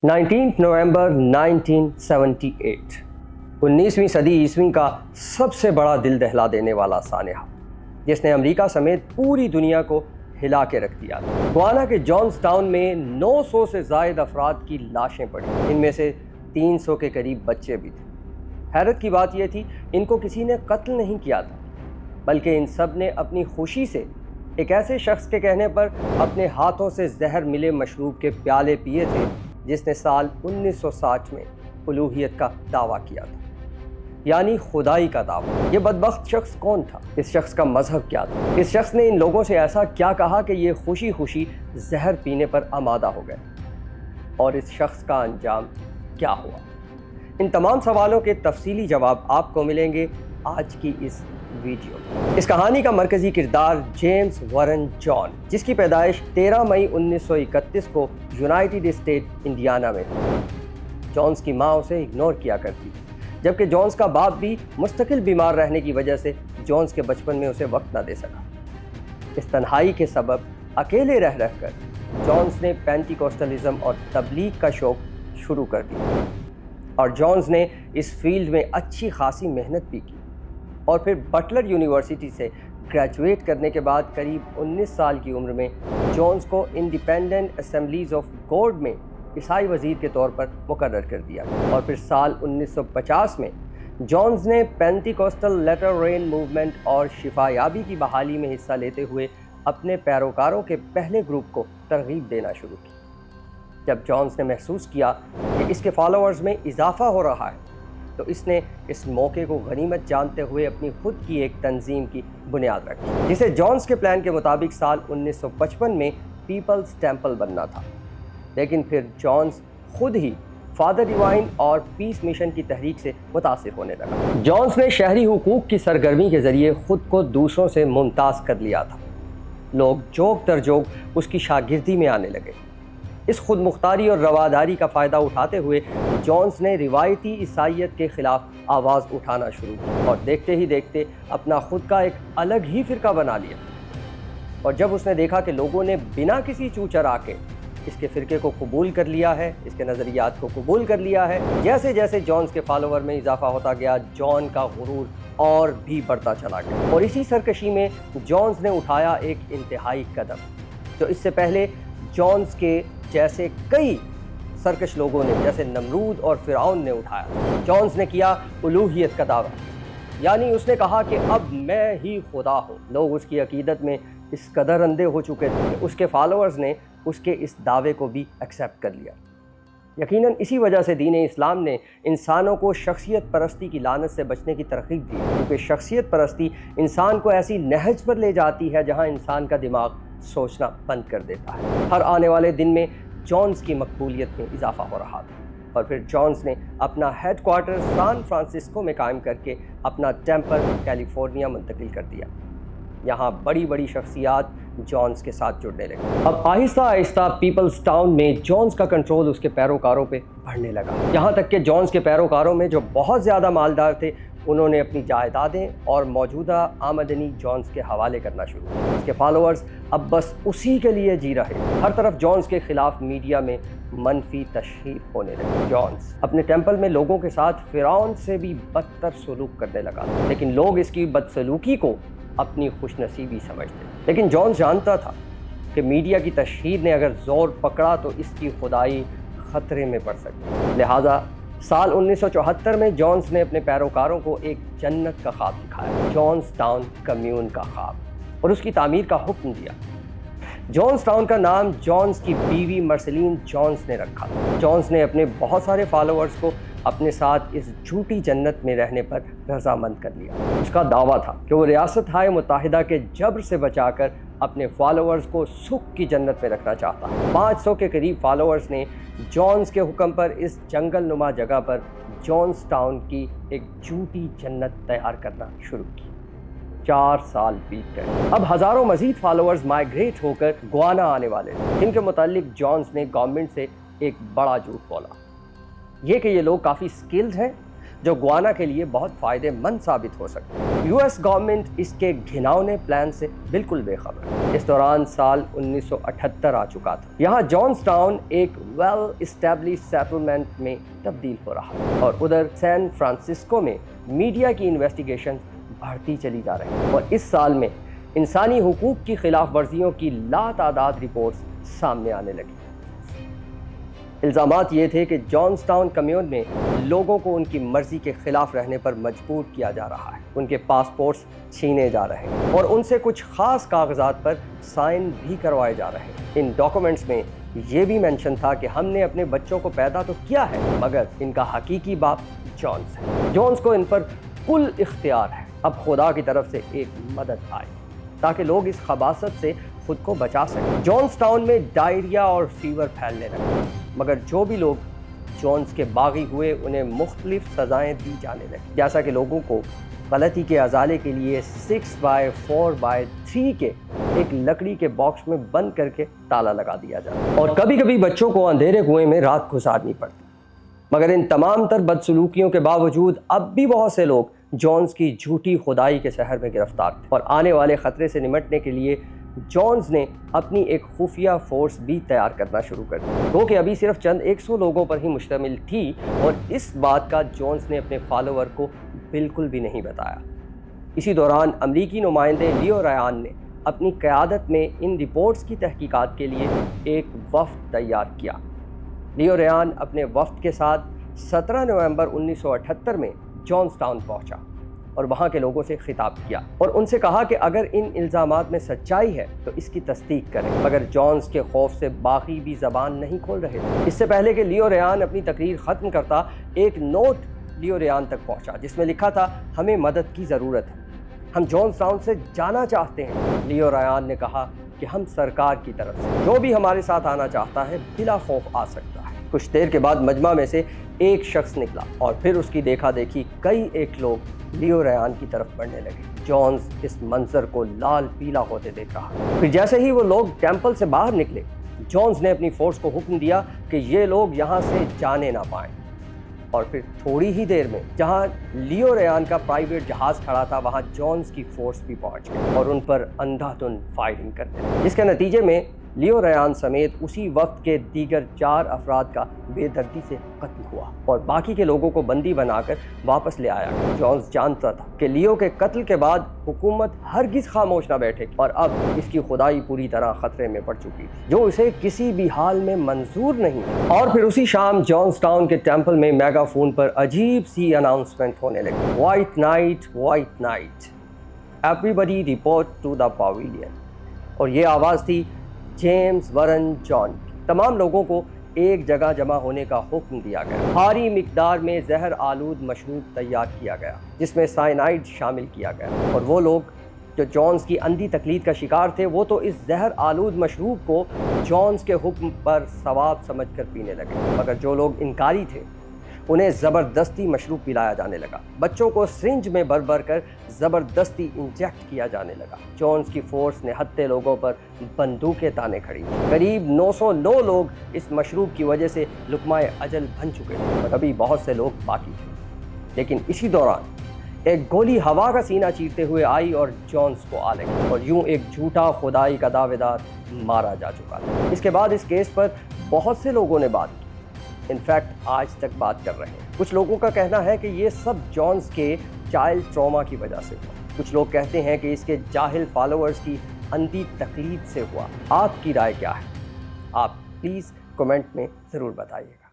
19 नवंबर 1978 19वीं सदी ईस्वी का सबसे बड़ा दिल दहला देने वाला सानहा, जिसने अमेरिका समेत पूरी दुनिया को हिला के रख दिया। गुआना के जॉन्स टाउन में 900 से ज़ायद अफराद की लाशें पड़ी, इनमें से 300 के करीब बच्चे भी थे। हैरत की बात यह थी, इनको किसी ने कत्ल नहीं किया था, बल्कि इन सब ने अपनी खुशी से एक ऐसे शख्स के कहने पर अपने हाथों से जहर मिले मशरूब के प्याले पिए थे, जिसने साल 1960 में उलूहियत का दावा किया था, यानी खुदाई का दावा। ये बदबख्त शख्स कौन था? इस शख्स का मजहब क्या था? इस शख्स ने इन लोगों से ऐसा क्या कहा कि ये खुशी खुशी जहर पीने पर आमादा हो गए? और इस शख्स का अंजाम क्या हुआ? इन तमाम सवालों के तफसीली जवाब आपको मिलेंगे आज की इस वीडियो। इस कहानी का मरकजी किरदार जेम्स वॉरेन जॉन, जिसकी पैदाइश 13 मई 1931 को यूनाइटेड स्टेट इंडियाना में हुई। जॉन्स की माँ उसे इग्नोर किया करती, जबकि जॉन्स का बाप भी मुस्तकिल बीमार रहने की वजह से जॉन्स के बचपन में उसे वक्त न दे सका। इस तन्हाई के सबब अकेले रह कर जॉन्स ने पेंटिकोस्टलिज्म और तबलीग का शौक शुरू कर दिया, और जॉन्स ने इस फील्ड में अच्छी खासी मेहनत भी की। और फिर बटलर यूनिवर्सिटी से ग्रेजुएट करने के बाद करीब 19 साल की उम्र में जॉन्स को इंडिपेंडेंट असेंबलीज ऑफ गॉड में ईसाई वज़ीर के तौर पर मुकर्रर कर दिया। और फिर साल 1950 में जॉन्स ने पेंटिकोस्टल लेटर रेन मूवमेंट और शिफायाबी की बहाली में हिस्सा लेते हुए अपने पैरोकारों के पहले ग्रुप को तरगीब देना शुरू की। जब जॉन्स ने महसूस किया कि इसके फॉलोअर्स में इजाफा हो रहा है, तो इसने इस मौके को गनीमत जानते हुए अपनी खुद की एक तंजीम की बुनियाद रखी, जिसे जॉन्स के प्लान के मुताबिक साल 1955 में पीपल्स टेम्पल बनना था। लेकिन फिर जॉन्स खुद ही फादर डिवाइन और पीस मिशन की तहरीक से मुतासिर होने लगा। जॉन्स ने शहरी हुकूक की सरगर्मी के ज़रिए ख़ुद को दूसरों से मुमताज़ कर लिया था। लोग जोक दर जोक उसकी शागिर्दी में आने लगे। इस खुद मुख्तारी और रवादारी का फ़ायदा उठाते हुए जॉन्स ने रिवायती ईसाइयत के ख़िलाफ़ आवाज़ उठाना शुरू की, और देखते ही देखते अपना खुद का एक अलग ही फ़िरका बना लिया। और जब उसने देखा कि लोगों ने बिना किसी चू चरा के इसके फ़िरके को कबूल कर लिया है, इसके नज़रियात को कबूल कर लिया है, जैसे जैसे जॉन्स के फॉलोवर में इजाफा होता गया, जॉन का गुरूर और भी बढ़ता चला गया। और इसी सरकशी में जॉन्स ने उठाया एक इंतहाई कदम, जो इससे पहले जॉन्स के जैसे कई सरकश लोगों ने, जैसे नमरूद और फिरौन ने उठाया। जॉन्स ने किया उलूहियत का दावा, यानी उसने कहा कि अब मैं ही खुदा हूँ। लोग उसकी अकीदत में इस कदर अंधे हो चुके थे कि उसके फॉलोअर्स ने उसके इस दावे को भी एक्सेप्ट कर लिया। यकीनन इसी वजह से दीन इस्लाम ने इंसानों को शख्सियत परस्ती की लानत से बचने की तरगीब दी, क्योंकि शख्सियत परस्ती इंसान को ऐसी नहज पर ले जाती है जहाँ इंसान का दिमाग सोचना बंद कर देता है। हर आने वाले दिन में जॉन्स की मकबूलियत में इजाफा हो रहा था, और फिर जॉन्स ने अपना हेडक्वार्टर सैन फ्रांसिस्को में कायम करके अपना टेम्पल कैलिफोर्निया मुंतकिल कर दिया। यहाँ बड़ी बड़ी शख्सियात जॉन्स के साथ जुड़ने लगी। अब आहिस्ता आहिस्ता पीपल्स टाउन में जॉन्स का कंट्रोल उसके पैरोकारों पे बढ़ने लगा, यहाँ तक कि जॉन्स के पैरोकारों में जो बहुत ज़्यादा मालदार थे, उन्होंने अपनी जायदादें और मौजूदा आमदनी जॉन्स के हवाले करना शुरू किया। उसके फॉलोअर्स अब बस उसी के लिए जी रहे। हर तरफ जॉन्स के खिलाफ मीडिया में मनफी तशहीर होने लगी। जॉन्स अपने टेम्पल में लोगों के साथ फिरौन से भी बदतर सलूक करने लगा, लेकिन लोग इसकी बदसलूकी को अपनी खुशनसीबी समझते। लेकिन जॉन्स जानता था कि मीडिया की तशहीर ने अगर जोर पकड़ा तो इसकी खुदाई खतरे में पड़ सकती। लिहाजा साल 1974 में जॉन्स ने अपने पैरोकारों को एक जन्नत का ख्वाब दिखाया, जॉन्स टाउन कम्यून का ख्वाब, और उसकी तामीर का हुक्म दिया। जॉन्स टाउन का नाम जॉन्स की बीवी मर्सलीन जॉन्स ने रखा। जॉन्स ने अपने बहुत सारे फॉलोअर्स को अपने साथ इस झूठी जन्नत में रहने पर रजामंद कर लिया। उसका दावा था कि वो रियासत हाय मुत्तहिदा के जबर से बचाकर अपने फॉलोअर्स को सुख की जन्नत में रखना चाहता है। 500 के करीब फॉलोअर्स ने जॉन्स के हुक्म पर इस जंगल नुमा जगह पर जॉन्स टाउन की एक झूठी जन्नत तैयार करना शुरू की। 4 साल बीत गए। अब हज़ारों मजीद फॉलोअर्स माइग्रेट होकर गुआना आने वाले थे, जिनके मुतालिक जॉन्स ने गवर्नमेंट से एक बड़ा झूठ बोला, ये कि ये लोग काफ़ी स्किल्ड हैं جو گوانا کے لیے بہت فائدہ مند ثابت ہو سکتا ہے۔ US گورنمنٹ اس کے گھناؤنے پلان سے بالکل بے خبر ہے۔ اس دوران سال 1978 آ چکا تھا۔ یہاں جونز ٹاؤن ایک ویل اسٹیبلش سیٹلمنٹ میں تبدیل ہو رہا ہے اور ادھر سین فرانسسکو میں میڈیا کی انویسٹیگیشن بڑھتی چلی جا رہی ہے اور اس سال میں انسانی حقوق کی خلاف ورزیوں کی لاتعداد رپورٹس سامنے آنے لگی۔ الزامات یہ تھے کہ جونز ٹاؤن کمیون میں لوگوں کو ان کی مرضی کے خلاف رہنے پر مجبور کیا جا رہا ہے، ان کے پاسپورٹس چھینے جا رہے ہیں اور ان سے کچھ خاص کاغذات پر سائن بھی کروائے جا رہے ہیں۔ ان ڈاکومنٹس میں یہ بھی مینشن تھا کہ ہم نے اپنے بچوں کو پیدا تو کیا ہے مگر ان کا حقیقی باپ جونز ہے۔ جونز کو ان پر کل اختیار ہے۔ اب خدا کی طرف سے ایک مدد آئے تاکہ لوگ اس خباثت سے خود کو بچا سکیں۔ جونز ٹاؤن میں ڈائریا اور فیور پھیلنے لگا مگر جو بھی لوگ جونز کے باغی ہوئے انہیں مختلف سزائیں دی جانے لگی، جیسا کہ لوگوں کو غلطی کے ازالے کے لیے 6x4x3 کے ایک لکڑی کے باکس میں بند کر کے تالا لگا دیا جاتا اور کبھی کبھی بچوں کو اندھیرے کنویں میں رات گزارنی پڑتی۔ مگر ان تمام تر بدسلوکیوں کے باوجود اب بھی بہت سے لوگ جونز کی جھوٹی خدائی کے شہر میں گرفتار تھے اور آنے والے خطرے سے نمٹنے کے لیے جونز نے اپنی ایک خفیہ فورس بھی تیار کرنا شروع کر دی، جو کہ ابھی صرف چند 100 لوگوں پر ہی مشتمل تھی اور اس بات کا جونز نے اپنے فالوور کو بالکل بھی نہیں بتایا۔ اسی دوران امریکی نمائندے لیو ریان نے اپنی قیادت میں ان رپورٹس کی تحقیقات کے لیے ایک وفد تیار کیا۔ لیو ریان اپنے وفد کے ساتھ 17 نومبر 1978 میں جونز ٹاؤن پہنچا اور وہاں کے لوگوں سے خطاب کیا اور ان سے کہا کہ اگر ان الزامات میں سچائی ہے تو اس کی تصدیق کریں، مگر جونز کے خوف سے باقی بھی زبان نہیں کھول رہے تھے۔ اس سے پہلے کہ لیو ریان اپنی تقریر ختم کرتا، ایک نوٹ لیو ریان تک پہنچا جس میں لکھا تھا، ہمیں مدد کی ضرورت ہے، ہم جونز ٹاؤن سے جانا چاہتے ہیں۔ لیو ریان نے کہا کہ ہم سرکار کی طرف سے جو بھی ہمارے ساتھ آنا چاہتا ہے بلا خوف آ سکتا ہے۔ کچھ دیر کے بعد مجمع میں سے ایک شخص نکلا اور پھر اس کی دیکھا دیکھی کئی ایک لوگ لیو ریان کی طرف بڑھنے لگے۔ جونز اس منظر کو لال پیلا ہوتے دیکھ رہا۔ پھر جیسے ہی وہ لوگ ٹیمپل سے باہر نکلے، جونز نے اپنی فورس کو حکم دیا کہ یہ لوگ یہاں سے جانے نہ پائیں اور پھر تھوڑی ہی دیر میں جہاں لیو ریان کا پرائیویٹ جہاز کھڑا تھا وہاں جونز کی فورس بھی پہنچ گئی اور ان پر اندھا دھند فائرنگ کرنے لگی، جس کے نتیجے میں لیو ریان سمیت اسی وقت کے دیگر 4 افراد کا بے دردی سے قتل ہوا اور باقی کے لوگوں کو بندی بنا کر واپس لے آیا گیا۔ جونز جانتا تھا کہ لیو کے قتل کے بعد حکومت ہرگز خاموش نہ بیٹھے گی اور اب اس کی خدائی پوری طرح خطرے میں پڑ چکی تھی، جو اسے کسی بھی حال میں منظور نہیں۔ اور پھر اسی شام جونز ٹاؤن کے ٹیمپل میں میگا فون پر عجیب سی اناؤنسمنٹ ہونے لگی، white night, white night, everybody report to the pavilion, اور یہ آواز تھی جیمز ورن جان کی۔ تمام لوگوں کو ایک جگہ جمع ہونے کا حکم دیا گیا۔ بھاری مقدار میں زہر آلود مشروب تیار کیا گیا جس میں سائنائڈ شامل کیا گیا اور وہ لوگ جو جونز کی اندھی تقلید کا شکار تھے وہ تو اس زہر آلود مشروب کو جونز کے حکم پر ثواب سمجھ کر پینے لگے، مگر جو لوگ انکاری تھے انہیں زبردستی مشروب پلایا جانے لگا۔ بچوں کو سرنج میں بھر بھر کر زبردستی انجیکٹ کیا جانے لگا۔ جونز کی فورس نے ہتے لوگوں پر بندوقیں تانے کھڑی۔ قریب 909 لوگ اس مشروب کی وجہ سے لقمہ اجل بن چکے تھے اور ابھی بہت سے لوگ باقی تھے۔ لیکن اسی دوران ایک گولی ہوا کا سینہ چیرتے ہوئے آئی اور جونز کو آ لگی اور یوں ایک جھوٹا خدائی کا دعوے دار مارا جا چکا تھا۔ اس کے بعد اس کیس پر بہت سے لوگوں نے بات کی، انفیکٹ آج تک بات کر رہے ہیں۔ کچھ لوگوں کا کہنا ہے کہ یہ سب جونز کے چائلڈ ٹراما کی وجہ سے ہوا، کچھ لوگ کہتے ہیں کہ اس کے جاہل فالوورز کی اندھی تقلید سے ہوا۔ آپ کی رائے کیا ہے؟ آپ پلیز کمنٹ میں ضرور بتائیے گا۔